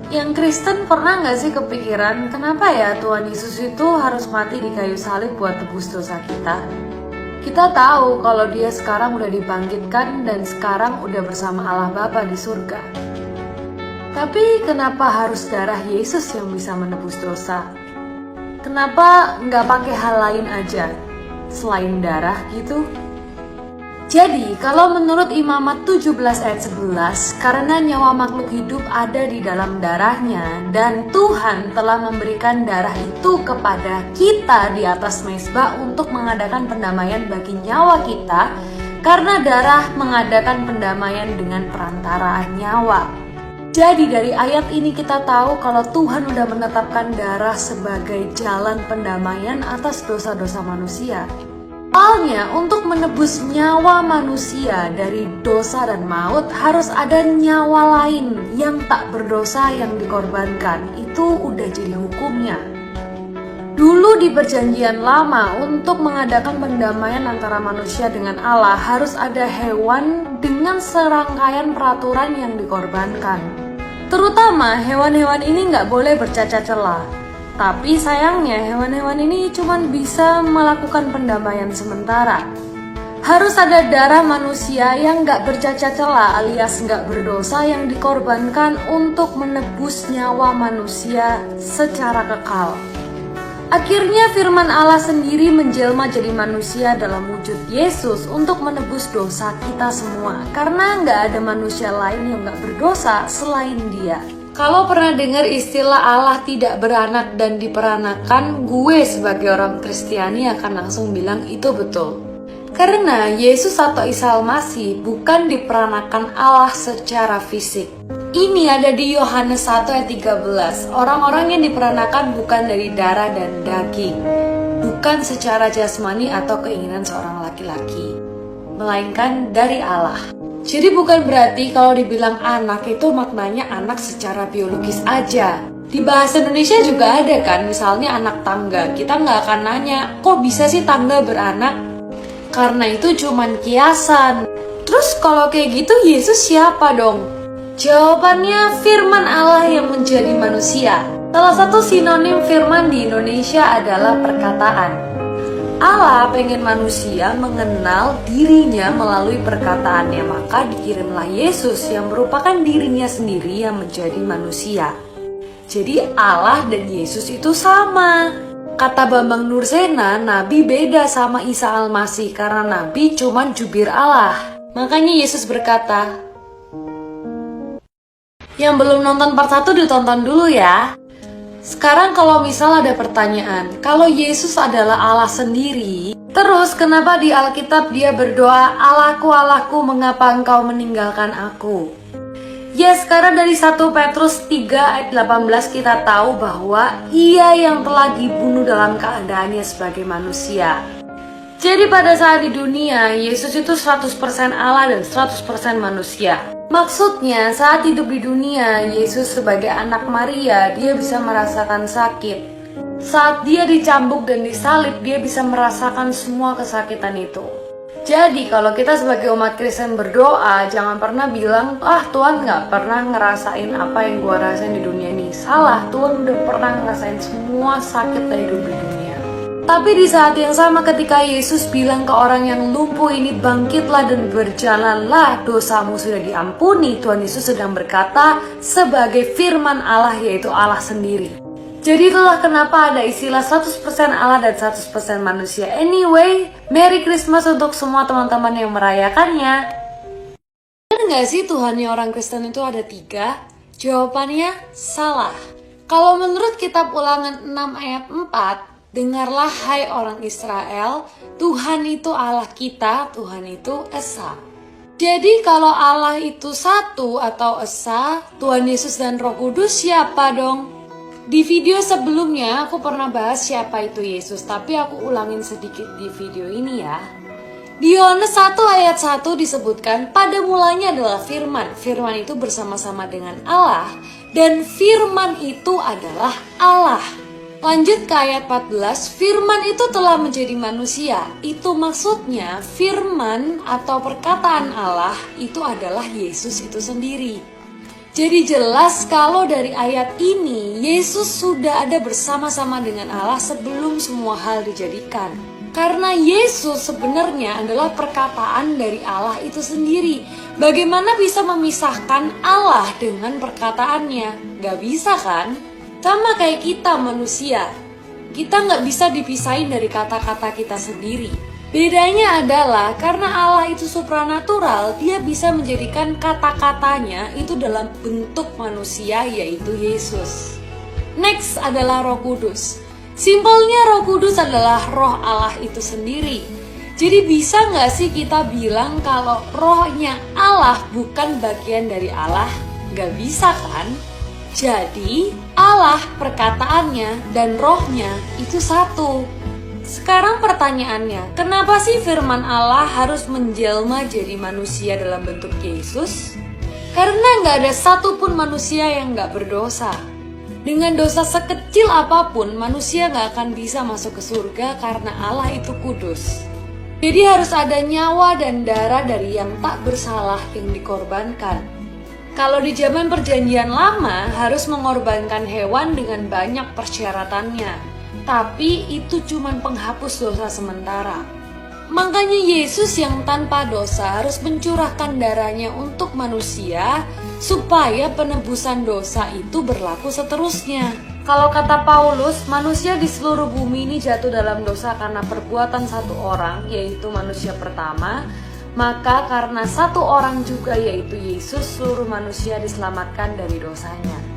Yang Kristen pernah nggak sih kepikiran kenapa ya Tuhan Yesus itu harus mati di kayu salib buat tebus dosa kita? Kita tahu kalau dia sekarang udah dibangkitkan dan sekarang udah bersama Allah Bapa di surga. Tapi kenapa harus darah Yesus yang bisa menebus dosa? Kenapa nggak pakai hal lain aja selain darah gitu? Jadi, kalau menurut Imamat 17 ayat 11, karena nyawa makhluk hidup ada di dalam darahnya, dan Tuhan telah memberikan darah itu kepada kita di atas mezbah untuk mengadakan pendamaian bagi nyawa kita, karena darah mengadakan pendamaian dengan perantaraan nyawa. Jadi dari ayat ini kita tahu kalau Tuhan sudah menetapkan darah sebagai jalan pendamaian atas dosa-dosa manusia. Soalnya untuk menebus nyawa manusia dari dosa dan maut harus ada nyawa lain yang tak berdosa yang dikorbankan. Itu udah jadi hukumnya. Dulu di perjanjian lama untuk mengadakan pendamaian antara manusia dengan Allah harus ada hewan dengan serangkaian peraturan yang dikorbankan. Terutama hewan-hewan ini nggak boleh bercacat celah. Tapi sayangnya hewan-hewan ini cuma bisa melakukan pendamaian sementara. Harus ada darah manusia yang gak bercacat celah alias gak berdosa yang dikorbankan untuk menebus nyawa manusia secara kekal. Akhirnya firman Allah sendiri menjelma jadi manusia dalam wujud Yesus untuk menebus dosa kita semua. Karena gak ada manusia lain yang gak berdosa selain dia. Kalau pernah dengar istilah Allah tidak beranak dan diperanakan, gue sebagai orang Kristiani akan langsung bilang itu betul. Karena Yesus atau Isa Al-Masih bukan diperanakan Allah secara fisik. Ini ada di Yohanes 1 ayat 13. Orang-orang yang diperanakan bukan dari darah dan daging, bukan secara jasmani atau keinginan seorang laki-laki, melainkan dari Allah. Jadi bukan berarti kalau dibilang anak itu maknanya anak secara biologis aja. Di bahasa Indonesia juga ada kan, misalnya anak tangga. Kita nggak akan nanya, kok bisa sih tangga beranak? Karena itu cuman kiasan. Terus kalau kayak gitu Yesus siapa dong? Jawabannya firman Allah yang menjadi manusia. Salah satu sinonim firman di Indonesia adalah perkataan. Allah pengen manusia mengenal dirinya melalui perkataannya, maka dikirimlah Yesus yang merupakan dirinya sendiri yang menjadi manusia. Jadi Allah dan Yesus itu sama. Kata Bambang Nursena, Nabi beda sama Isa Al-Masih karena Nabi cuman jubir Allah. Makanya Yesus berkata, yang belum nonton part 1 ditonton dulu ya. Sekarang kalau misal ada pertanyaan, kalau Yesus adalah Allah sendiri, terus kenapa di Alkitab dia berdoa, Allahku, Allahku, mengapa engkau meninggalkan aku? Ya sekarang dari 1 Petrus 3 ayat 18 kita tahu bahwa ia yang telah dibunuh dalam keadaannya sebagai manusia. Jadi pada saat di dunia, Yesus itu 100% Allah dan 100% manusia. Maksudnya saat hidup di dunia, Yesus sebagai anak Maria, dia bisa merasakan sakit. Saat dia dicambuk dan disalib, dia bisa merasakan semua kesakitan itu. Jadi kalau kita sebagai umat Kristen berdoa, jangan pernah bilang, Tuhan gak pernah ngerasain apa yang gua rasain di dunia ini. Salah, Tuhan udah pernah ngerasain semua sakit dari hidup di dunia. Tapi di saat yang sama ketika Yesus bilang ke orang yang lumpuh ini, bangkitlah dan berjalanlah, dosamu sudah diampuni, Tuhan Yesus sedang berkata sebagai firman Allah, yaitu Allah sendiri. Jadi itulah kenapa ada istilah 100% Allah dan 100% manusia. Anyway, Merry Christmas untuk semua teman-teman yang merayakannya. Benar gak sih Tuhannya orang Kristen itu ada 3? Jawabannya salah. Kalau menurut kitab Ulangan 6 ayat 4, dengarlah hai orang Israel, Tuhan itu Allah kita, Tuhan itu Esa. Jadi kalau Allah itu satu atau Esa, Tuhan Yesus dan Roh Kudus siapa dong? Di video sebelumnya aku pernah bahas siapa itu Yesus, tapi aku ulangin sedikit di video ini ya. Di Yohanes 1 ayat 1 disebutkan, pada mulanya adalah firman. Firman itu bersama-sama dengan Allah, dan firman itu adalah Allah. Lanjut ke ayat 14, firman itu telah menjadi manusia. Itu maksudnya firman atau perkataan Allah itu adalah Yesus itu sendiri. Jadi jelas kalau dari ayat ini, Yesus sudah ada bersama-sama dengan Allah sebelum semua hal dijadikan. Karena Yesus sebenarnya adalah perkataan dari Allah itu sendiri. Bagaimana bisa memisahkan Allah dengan perkataannya? Gak bisa kan? Sama kayak kita manusia. Kita gak bisa dipisahin dari kata-kata kita sendiri. Bedanya adalah karena Allah itu supranatural, dia bisa menjadikan kata-katanya itu dalam bentuk manusia, yaitu Yesus. Next adalah Roh Kudus. Simpelnya Roh Kudus adalah roh Allah itu sendiri. Jadi bisa nggak sih kita bilang kalau rohnya Allah bukan bagian dari Allah? Nggak bisa kan? Jadi Allah perkataannya dan rohnya itu satu. Sekarang pertanyaannya, kenapa sih firman Allah harus menjelma jadi manusia dalam bentuk Yesus? Karena nggak ada satupun manusia yang nggak berdosa. Dengan dosa sekecil apapun, manusia nggak akan bisa masuk ke surga karena Allah itu kudus. Jadi harus ada nyawa dan darah dari yang tak bersalah yang dikorbankan. Kalau di zaman perjanjian lama, harus mengorbankan hewan dengan banyak persyaratannya. Tapi itu cuma penghapus dosa sementara. Makanya Yesus yang tanpa dosa harus mencurahkan darahnya untuk manusia supaya penebusan dosa itu berlaku seterusnya. Kalau kata Paulus, manusia di seluruh bumi ini jatuh dalam dosa karena perbuatan satu orang, yaitu manusia pertama. Maka karena satu orang juga, yaitu Yesus, seluruh manusia diselamatkan dari dosanya.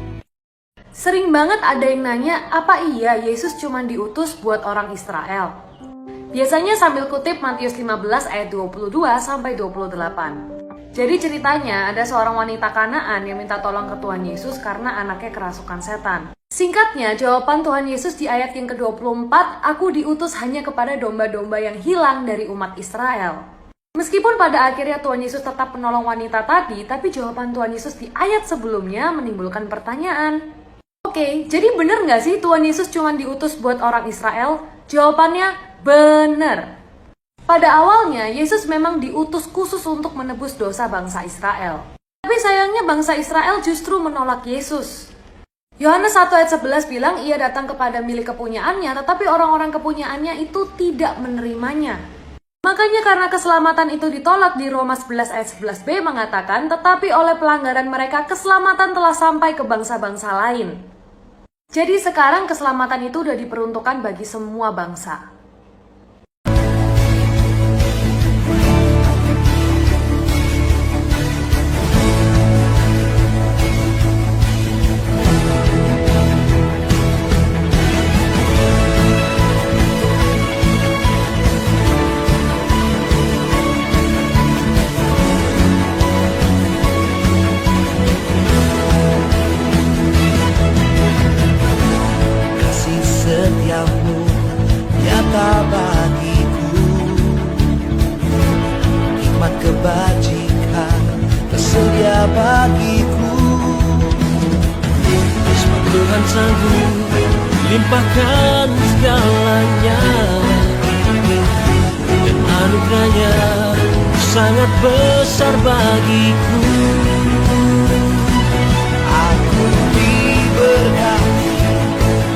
Sering banget ada yang nanya, apa iya Yesus cuma diutus buat orang Israel? Biasanya sambil kutip Matius 15 ayat 22 sampai 28. Jadi ceritanya ada seorang wanita Kanaan yang minta tolong ke Tuhan Yesus karena anaknya kerasukan setan. Singkatnya, jawaban Tuhan Yesus di ayat yang ke-24, aku diutus hanya kepada domba-domba yang hilang dari umat Israel. Meskipun pada akhirnya Tuhan Yesus tetap menolong wanita tadi, tapi jawaban Tuhan Yesus di ayat sebelumnya menimbulkan pertanyaan. Oke, jadi bener nggak sih Tuhan Yesus cuma diutus buat orang Israel? Jawabannya bener. Pada awalnya, Yesus memang diutus khusus untuk menebus dosa bangsa Israel. Tapi sayangnya bangsa Israel justru menolak Yesus. Yohanes 1 ayat 11 bilang ia datang kepada milik kepunyaannya, tetapi orang-orang kepunyaannya itu tidak menerimanya. Makanya karena keselamatan itu ditolak di Roma 11 ayat 11b mengatakan, tetapi oleh pelanggaran mereka keselamatan telah sampai ke bangsa-bangsa lain. Jadi sekarang keselamatan itu udah diperuntukkan bagi semua bangsa. Kebajikan tersedia bagiku. Tuhan sanggup limpahkan segalanya, dan anugerahnya sangat besar bagiku. Aku diberkati,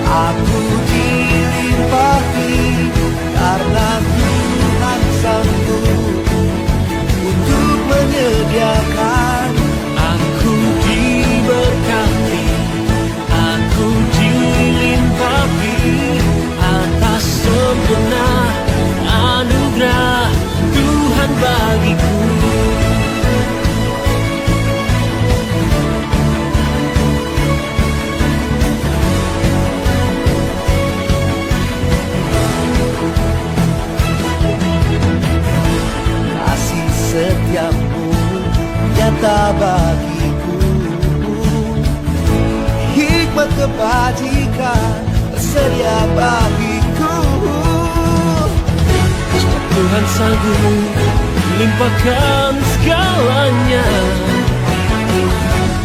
aku dilimpahi, karena Tuhan sanggup untuk menyediakan. Aku diberkati, aku dilimpahi atas sempurna anugerah Tuhan bagiku. Setiapmu nyata bagiku, hikmat kebajikan tersedia bagiku. Tuhan sanggup limpahkan segalanya,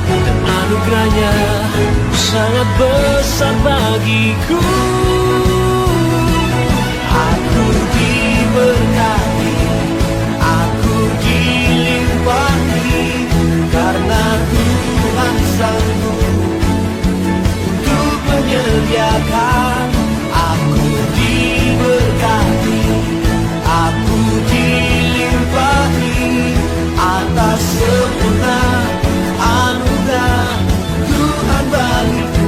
dan anugerahnya sangat besar bagiku. Aku diberkati, aku dilimpahi, karena Tuhan sanggup untuk menyediakan. Aku diberkati, aku dilimpahi atas sempurna anugerah Tuhan bagiku.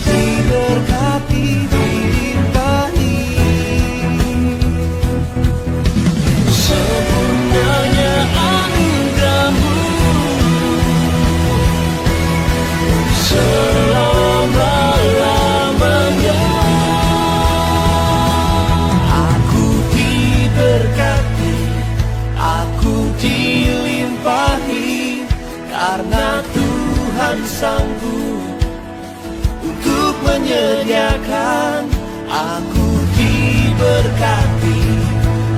Diberkati, dilimpahi sempurnanya anugerah-Mu selama-lamanya. Aku diberkati, aku dilimpahi, karena Tuhan sanggup untuk menyediakan. Aku diberkati,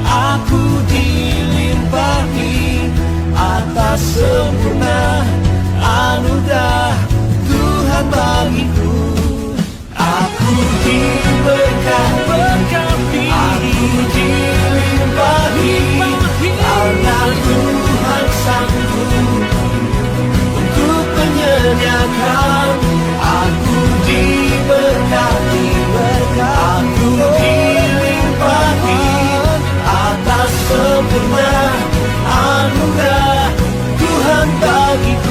aku dilimpahi atas sempurna anugerah Tuhan bagiku. Aku diberkati, aku dilimpahi, karena Tuhan sanggup untuk menyediakan. Aku diberkati, aku dilimpahi atas sempurna anugerah Tuhan bagiku.